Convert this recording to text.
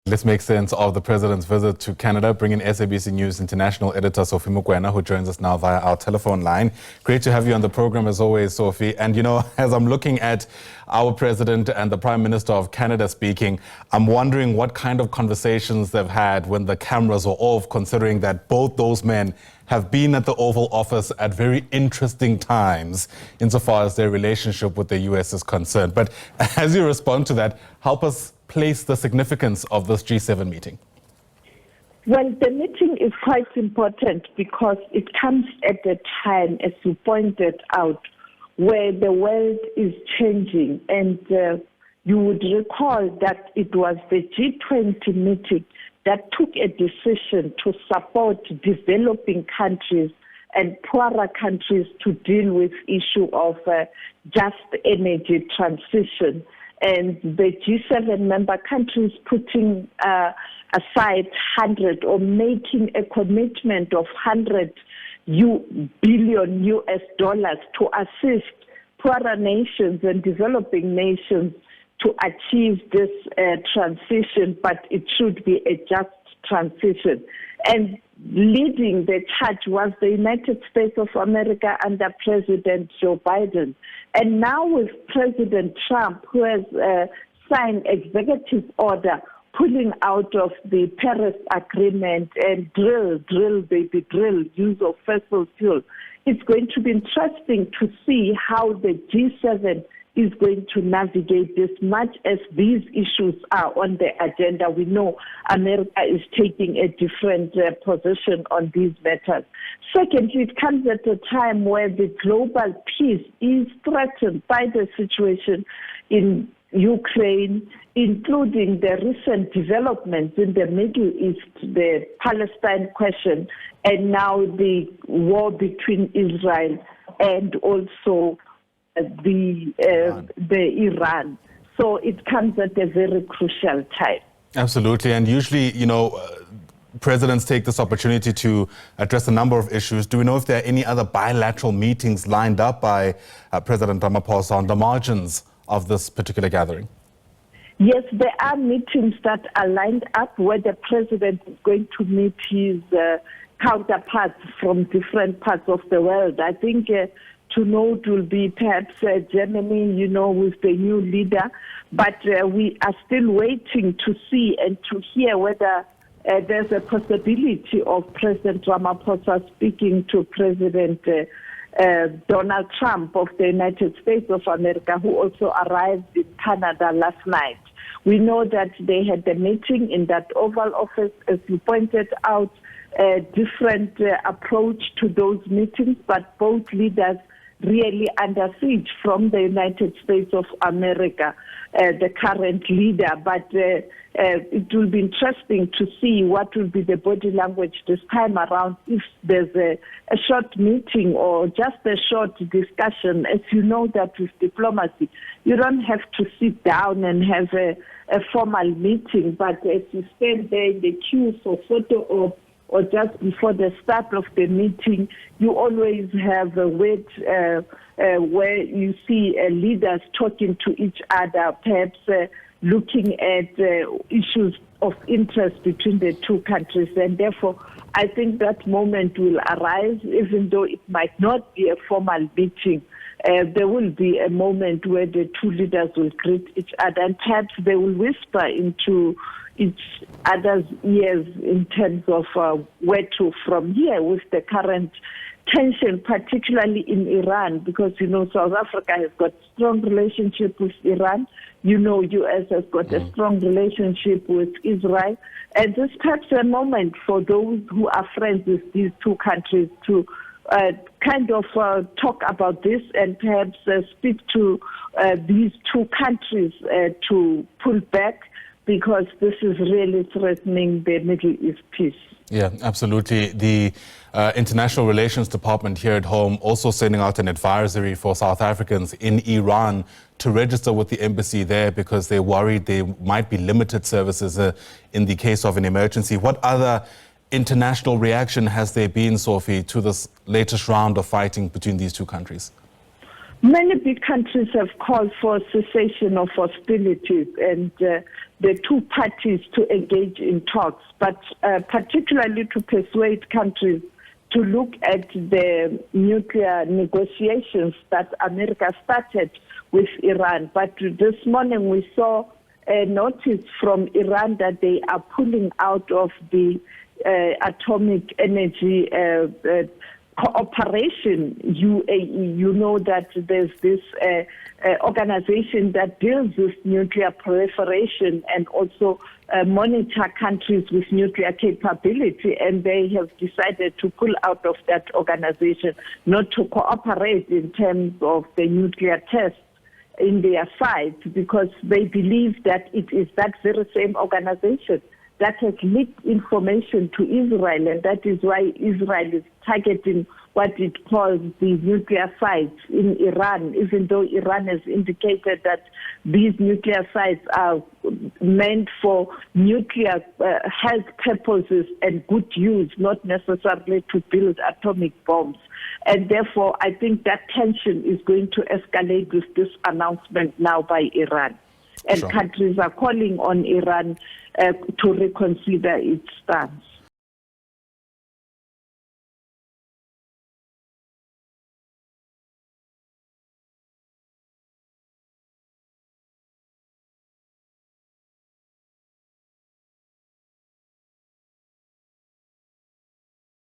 Let's make sense of the president's visit to Canada. Bring in SABC News international editor Sophie Mokoena, who joins us now via our telephone line. Great to have you on the program as always, Sophie. And you know, as I'm looking at our president and the Prime Minister of Canada speaking, I'm wondering what kind of conversations they've had when the cameras are off, considering that both those men have been at the Oval Office at very interesting times insofar as their relationship with the US is concerned. But as you respond to that, help us place the significance of this G7 meeting. Well, the meeting is quite important because it comes at a time, as you pointed out, where the world is changing. And you would recall that it was the G20 meeting that took a decision to support developing countries and poorer countries to deal with issue of just energy transition. And the G7 member countries putting aside 100 or making a commitment of $100 billion US to assist poorer nations and developing nations to achieve this transition, but it should be a just transition. And leading the charge was the United States of America under President Joe Biden. And now with President Trump, who has signed executive order pulling out of the Paris Agreement and drill, baby, drill, use of fossil fuel, it's going to be interesting to see how the G7 is going to navigate this. Much as these issues are on the agenda, we know America is taking a different position on these matters. Secondly, it comes at a time where the global peace is threatened by the situation in Ukraine, including the recent developments in the Middle East, the Palestine question, and now the war between Israel and also the Iran. So it comes at a very crucial time. Absolutely. And usually, you know, presidents take this opportunity to address a number of issues. Do we know if there are any other bilateral meetings lined up by President Ramaphosa on the margins of this particular gathering? Yes, there are meetings that are lined up where the president is going to meet his counterparts from different parts of the world. I think to note will be perhaps Germany, you know, with the new leader. But we are still waiting to see and to hear whether there's a possibility of President Ramaphosa speaking to President Donald Trump of the United States of America, who also arrived in Canada last night. We know that they had a meeting in that Oval Office, as you pointed out, a different approach to those meetings, but both leaders really under siege from the United States of America, the current leader. But it will be interesting to see what will be the body language this time around, if there's a short meeting or just a short discussion. As you know that with diplomacy, you don't have to sit down and have a formal meeting, but as you stand there in the queue for photo op, or just before the start of the meeting, you always have a wait where you see leaders talking to each other, perhaps looking at issues of interest between the two countries. And therefore, I think that moment will arise, even though it might not be a formal meeting. There will be a moment where the two leaders will greet each other, and perhaps they will whisper into each other's ears in terms of where to from here with the current tension, particularly in Iran, because, you know, South Africa has got strong relationship with Iran. You know, U.S. has got a strong relationship with Israel. And this perhaps a moment for those who are friends with these two countries to kind of talk about this and perhaps speak to these two countries to pull back, because this is really threatening the Middle East peace. Yeah, absolutely. The International Relations Department here at home also sending out an advisory for South Africans in Iran to register with the embassy there because they're worried there might be limited services in the case of an emergency. What other international reaction has there been, Sophie, to this latest round of fighting between these two countries? Many big countries have called for cessation of hostilities, and the two parties to engage in talks, but particularly to persuade countries to look at the nuclear negotiations that America started with Iran. But this morning we saw a notice from Iran that they are pulling out of the atomic energy cooperation, UAE. You know that there's this organization that deals with nuclear proliferation and also monitor countries with nuclear capability, and they have decided to pull out of that organization, not to cooperate in terms of the nuclear tests in their sites, because they believe that it is that very same organization that has leaked information to Israel, and that is why Israel is targeting what it calls the nuclear sites in Iran, even though Iran has indicated that these nuclear sites are meant for nuclear health purposes and good use, not necessarily to build atomic bombs. And therefore, I think that tension is going to escalate with this announcement now by Iran. And countries are calling on Iran to reconsider its stance.